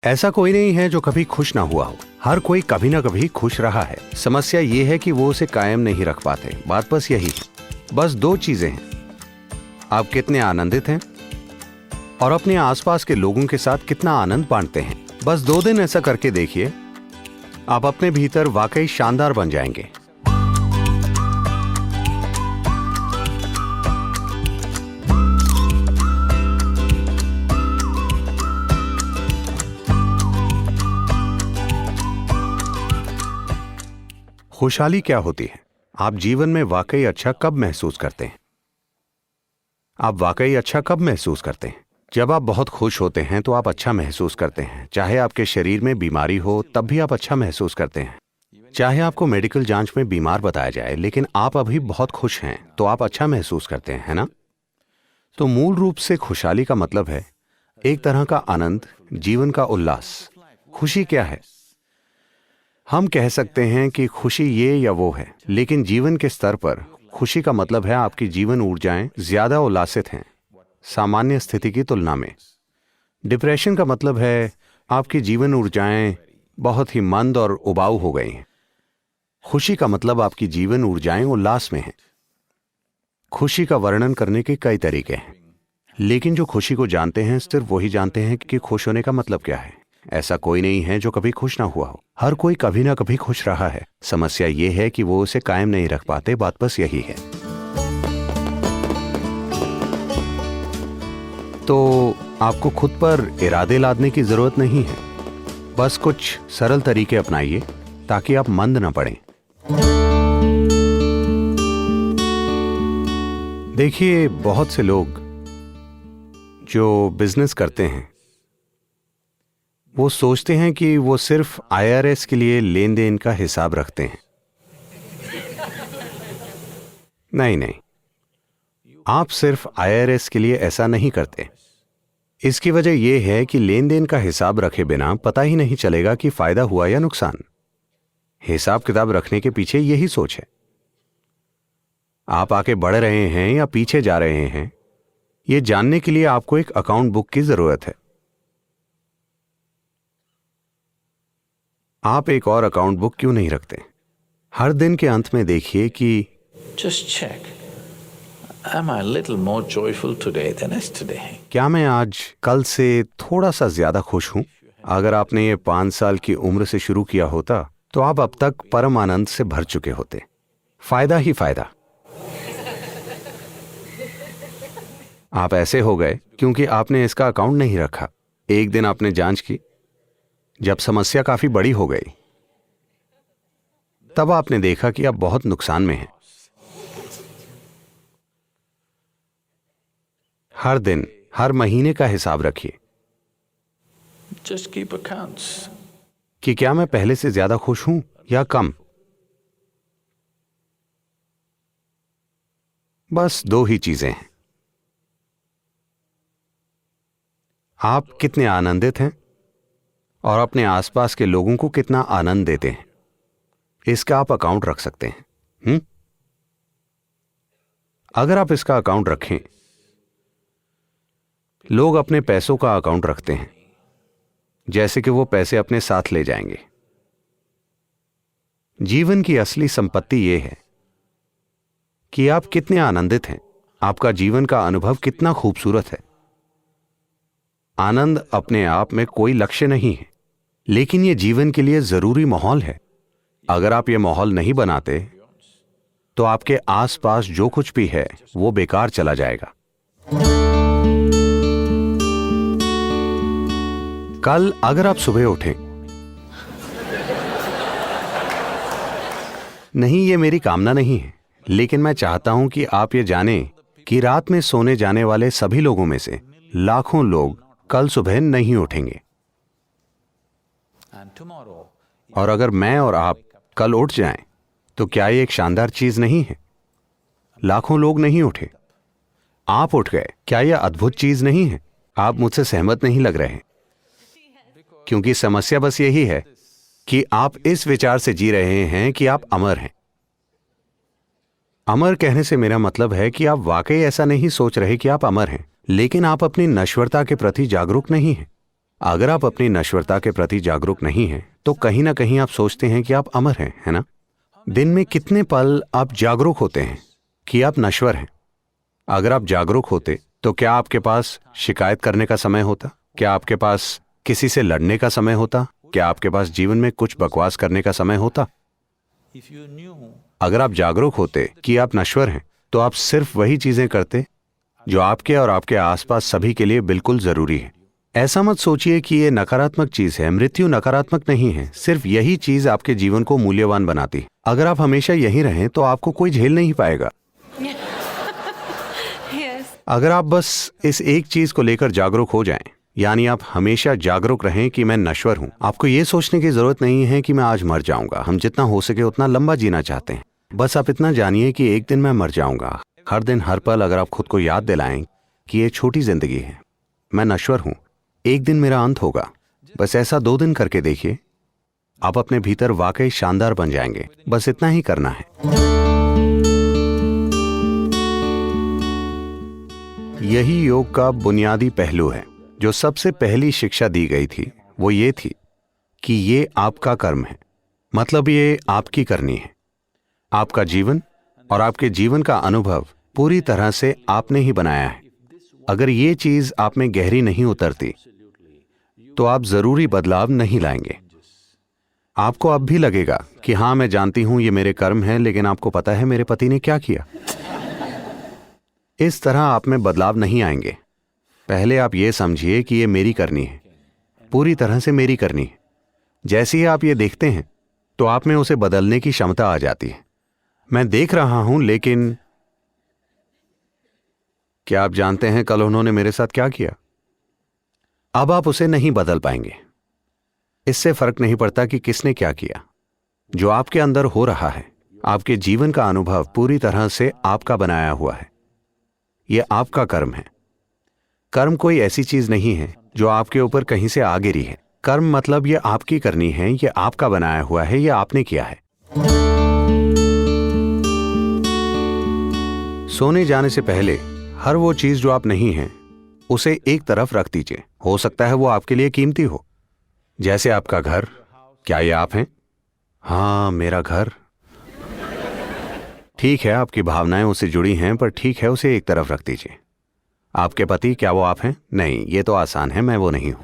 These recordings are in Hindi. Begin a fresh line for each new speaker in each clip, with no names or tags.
ऐसा कोई नहीं है जो कभी खुश ना हुआ हो। हर कोई कभी ना कभी खुश रहा है। समस्या ये है कि वो उसे कायम नहीं रख पाते। बात बस यही है। बस दो चीजें हैं, आप कितने आनंदित हैं और अपने आसपास के लोगों के साथ कितना आनंद बांटते हैं। बस 2 दिन ऐसा करके देखिए, आप अपने भीतर वाकई शानदार बन जाएंगे। खुशहाली क्या होती है? आप जीवन में वाकई अच्छा कब महसूस करते हैं? आप वाकई अच्छा कब महसूस करते हैं? जब आप बहुत खुश होते हैं तो आप अच्छा महसूस करते हैं। चाहे आपके शरीर में बीमारी हो तब भी आप अच्छा महसूस करते हैं। चाहे आपको मेडिकल जांच में बीमार बताया जाए लेकिन आप अभी बहुत खुश हैं तो आप अच्छा महसूस करते हैं, है ना? तो मूल रूप से खुशहाली का मतलब है एक तरह का आनंद, जीवन का उल्लास। खुशी क्या है? हम कह सकते हैं कि खुशी ये या वो है, लेकिन जीवन के स्तर पर खुशी का मतलब है आपकी जीवन ऊर्जाएं ज्यादा उल्लासित हैं सामान्य स्थिति की तुलना में। डिप्रेशन का मतलब है आपकी जीवन ऊर्जाएं बहुत ही मंद और उबाऊ हो गई हैं। खुशी का मतलब आपकी जीवन ऊर्जाएं उल्लास में हैं। खुशी का वर्णन करने के कई तरीके हैं, लेकिन जो खुशी को जानते हैं सिर्फ वही जानते हैं कि खुश होने का मतलब क्या है। ऐसा कोई नहीं है जो कभी खुश ना हुआ हो। हर कोई कभी ना कभी खुश रहा है। समस्या ये है कि वो उसे कायम नहीं रख पाते। बात बस यही है। तो आपको खुद पर इरादे लादने की जरूरत नहीं है। बस कुछ सरल तरीके अपनाइए ताकि आप मंद ना पड़ें। देखिए, बहुत से लोग जो बिजनेस करते हैं वो सोचते हैं कि वो सिर्फ IRS के लिए लेन देन का हिसाब रखते हैं। नहीं नहीं, आप सिर्फ IRS के लिए ऐसा नहीं करते। इसकी वजह यह है कि लेन देन का हिसाब रखे बिना पता ही नहीं चलेगा कि फायदा हुआ या नुकसान। हिसाब किताब रखने के पीछे यही सोच है। आप आगे बढ़ रहे हैं या पीछे जा रहे हैं, यह जानने के लिए आपको एक अकाउंट बुक की जरूरत है। आप एक और अकाउंट बुक क्यों नहीं रखते? हर दिन के अंत में देखिए कि
Just check. Am I a little more joyful today than yesterday?
क्या मैं आज कल से थोड़ा सा ज्यादा खुश हूं? अगर आपने ये 5 साल की उम्र से शुरू किया होता तो आप अब तक परम आनंद से भर चुके होते। फायदा ही फायदा। आप ऐसे हो गए क्योंकि आपने इसका अकाउंट नहीं रखा। एक दिन आपने जांच की, जब समस्या काफी बड़ी हो गई तब आपने देखा कि आप बहुत नुकसान में हैं। हर दिन, हर महीने का हिसाब रखिए
Just keep accounts.
कि क्या मैं पहले से ज्यादा खुश हूं या कम। बस 2 ही चीजें हैं, आप कितने आनंदित हैं और अपने आसपास के लोगों को कितना आनंद देते हैं। इसका आप अकाउंट रख सकते हैं। अगर आप इसका अकाउंट रखें, लोग अपने पैसों का अकाउंट रखते हैं, जैसे कि वो पैसे अपने साथ ले जाएंगे। जीवन की असली संपत्ति यह है कि आप कितने आनंदित हैं, आपका जीवन का अनुभव कितना खूबसूरत है। आनंद अपने आप में कोई लक्ष्य नहीं है, लेकिन यह जीवन के लिए जरूरी माहौल है। अगर आप यह माहौल नहीं बनाते तो आपके आसपास जो कुछ भी है वो बेकार चला जाएगा। कल अगर आप सुबह उठें, नहीं, ये मेरी कामना नहीं है, लेकिन मैं चाहता हूं कि आप ये जानें कि रात में सोने जाने वाले सभी लोगों में से लाखों लोग कल सुबह नहीं उठेंगे।
And tomorrow,
और अगर मैं और आप कल उठ जाएं, तो क्या ये एक शानदार चीज नहीं है? लाखों लोग नहीं उठे, आप उठ गए। क्या यह अद्भुत चीज नहीं है? आप मुझसे सहमत नहीं लग रहे, क्योंकि समस्या बस यही है कि आप इस विचार से जी रहे हैं कि आप अमर हैं। अमर कहने से मेरा मतलब है कि आप वाकई ऐसा नहीं सोच रहे कि आप अमर हैं, लेकिन आप अपनी नश्वरता के प्रति जागरूक नहीं हैं। अगर आप अपनी नश्वरता के प्रति जागरूक नहीं हैं, तो कहीं ना कहीं आप सोचते हैं कि आप अमर हैं, है ना? दिन में कितने पल आप जागरूक होते हैं कि आप नश्वर हैं? अगर आप जागरूक होते तो क्या आपके पास शिकायत करने का समय होता? क्या आपके पास किसी से लड़ने का समय होता? क्या आपके पास जीवन में कुछ बकवास करने का समय होता? अगर आप जागरूक होते कि आप नश्वर हैं, तो आप सिर्फ वही चीजें करते जो आपके और आपके आसपास सभी के लिए बिल्कुल जरूरी है। ऐसा मत सोचिए कि ये नकारात्मक चीज है। मृत्यु नकारात्मक नहीं है, सिर्फ यही चीज आपके जीवन को मूल्यवान बनाती है। अगर आप हमेशा यहीं रहें तो आपको कोई झेल नहीं पाएगा। अगर आप बस इस एक चीज को लेकर जागरूक हो जाएं, यानी आप हमेशा जागरूक रहें कि मैं नश्वर हूं, आपको ये सोचने की जरूरत नहीं है कि मैं आज मर जाऊंगा। हम जितना हो सके उतना लंबा जीना चाहते हैं। बस आप इतना जानिए कि एक दिन मैं मर जाऊंगा। हर दिन हर पल अगर आप खुद को याद दिलाएं कि ये छोटी जिंदगी है, मैं नश्वर हूं, एक दिन मेरा अंत होगा, बस ऐसा 2 दिन करके देखिए, आप अपने भीतर वाकई शानदार बन जाएंगे। बस इतना ही करना है। यही योग का बुनियादी पहलू है। जो सबसे पहली शिक्षा दी गई थी वो ये थी कि ये आपका कर्म है, मतलब ये आपकी करनी है। आपका जीवन और आपके जीवन का अनुभव पूरी तरह से आपने ही बनाया है। अगर ये चीज आप में गहरी नहीं उतरती तो आप जरूरी बदलाव नहीं लाएंगे। आपको अब भी लगेगा कि हाँ, मैं जानती हूं ये मेरे कर्म हैं, लेकिन आपको पता है मेरे पति ने क्या किया। इस तरह आप में बदलाव नहीं आएंगे। पहले आप ये समझिए कि ये मेरी करनी है, पूरी तरह से मेरी करनी है। जैसे ही आप ये देखते हैं तो आप में उसे बदलने की क्षमता आ जाती है। मैं देख रहा हूं, लेकिन क्या आप जानते हैं कल उन्होंने मेरे साथ क्या किया? अब आप उसे नहीं बदल पाएंगे। इससे फर्क नहीं पड़ता कि किसने क्या किया। जो आपके अंदर हो रहा है, आपके जीवन का अनुभव पूरी तरह से आपका बनाया हुआ है। यह आपका कर्म है। कर्म कोई ऐसी चीज नहीं है जो आपके ऊपर कहीं से आ गिरी है। कर्म मतलब यह आपकी करनी है, यह आपका बनाया हुआ है, यह आपने किया है। सोने जाने से पहले हर वो चीज जो आप नहीं हैं उसे एक तरफ रख दीजिए। हो सकता है वो आपके लिए कीमती हो, जैसे आपका घर। क्या ये आप हैं? हाँ, मेरा घर। ठीक है, आपकी भावनाएं उससे जुड़ी हैं, पर ठीक है, उसे एक तरफ रख दीजिए। आपके पति, क्या वो आप हैं? नहीं, ये तो आसान है, मैं वो नहीं हूं।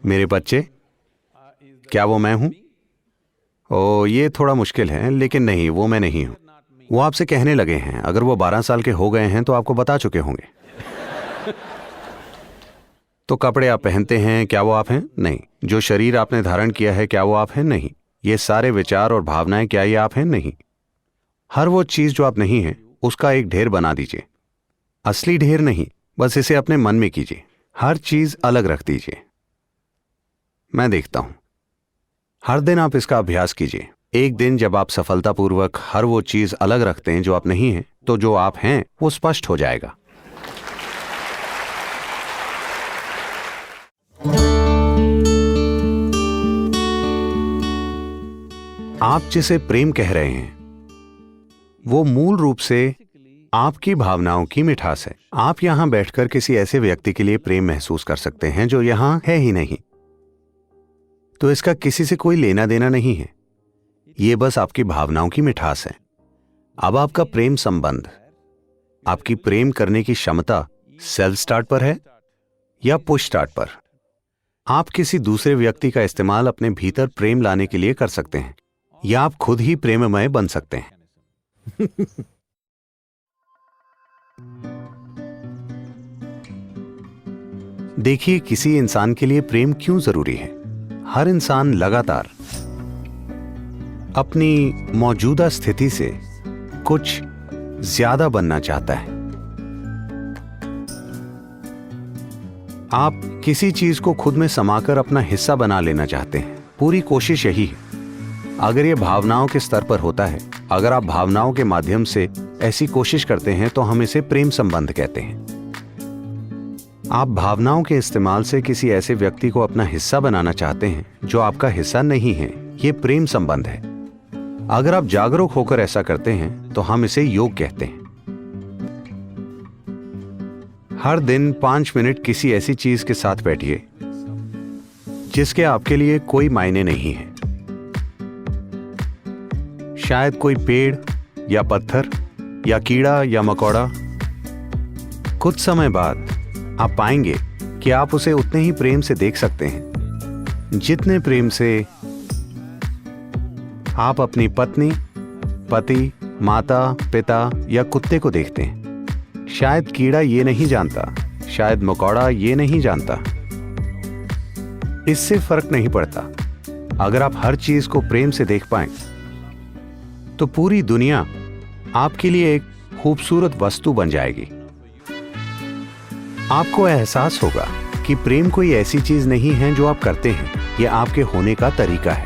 मेरे बच्चे, क्या वो मैं हूं? ओ, ये थोड़ा मुश्किल है, लेकिन नहीं, वो मैं नहीं हूं। वो आपसे कहने लगे हैं। अगर वो 12 साल के हो गए हैं तो आपको बता चुके होंगे। तो कपड़े आप पहनते हैं, क्या वो आप हैं? नहीं। जो शरीर आपने धारण किया है, क्या वो आप हैं? नहीं। ये सारे विचार और भावनाएं, क्या ये आप हैं? नहीं। हर वो चीज जो आप नहीं हैं उसका एक ढेर बना दीजिए। असली ढेर नहीं, बस इसे अपने मन में कीजिए। हर चीज अलग रख दीजिए। मैं देखता हूं। हर दिन आप इसका अभ्यास कीजिए। एक दिन जब आप सफलतापूर्वक हर वो चीज अलग रखते हैं जो आप नहीं हैं, तो जो आप हैं वो स्पष्ट हो जाएगा। आप जिसे प्रेम कह रहे हैं वो मूल रूप से आपकी भावनाओं की मिठास है। आप यहां बैठकर किसी ऐसे व्यक्ति के लिए प्रेम महसूस कर सकते हैं जो यहां है ही नहीं, तो इसका किसी से कोई लेना देना नहीं है। ये बस आपकी भावनाओं की मिठास है। अब आपका प्रेम संबंध, आपकी प्रेम करने की क्षमता सेल्फ स्टार्ट पर है या पुश स्टार्ट पर? आप किसी दूसरे व्यक्ति का इस्तेमाल अपने भीतर प्रेम लाने के लिए कर सकते हैं, या आप खुद ही प्रेममय बन सकते हैं। देखिए, किसी इंसान के लिए प्रेम क्यों जरूरी है। हर इंसान लगातार अपनी मौजूदा स्थिति से कुछ ज्यादा बनना चाहता है। आप किसी चीज को खुद में समाकर अपना हिस्सा बना लेना चाहते हैं। पूरी कोशिश यही है। अगर यह भावनाओं के स्तर पर होता है, अगर आप भावनाओं के माध्यम से ऐसी कोशिश करते हैं, तो हम इसे प्रेम संबंध कहते हैं। आप भावनाओं के इस्तेमाल से किसी ऐसे व्यक्ति को अपना हिस्सा बनाना चाहते हैं जो आपका हिस्सा नहीं है। यह प्रेम संबंध है। अगर आप जागरूक होकर ऐसा करते हैं तो हम इसे योग कहते हैं। हर दिन 5 मिनट किसी ऐसी चीज के साथ बैठिए जिसके आपके लिए कोई मायने नहीं है। शायद कोई पेड़ या पत्थर या कीड़ा या मकोड़ा। कुछ समय बाद आप पाएंगे कि आप उसे उतने ही प्रेम से देख सकते हैं जितने प्रेम से आप अपनी पत्नी, पति, माता, पिता या कुत्ते को देखते हैं। शायद कीड़ा ये नहीं जानता, शायद मकोड़ा ये नहीं जानता, इससे फर्क नहीं पड़ता। अगर आप हर चीज को प्रेम से देख पाएं तो पूरी दुनिया आपके लिए एक खूबसूरत वस्तु बन जाएगी। आपको एहसास होगा कि प्रेम कोई ऐसी चीज नहीं है जो आप करते हैं, यह आपके होने का तरीका है।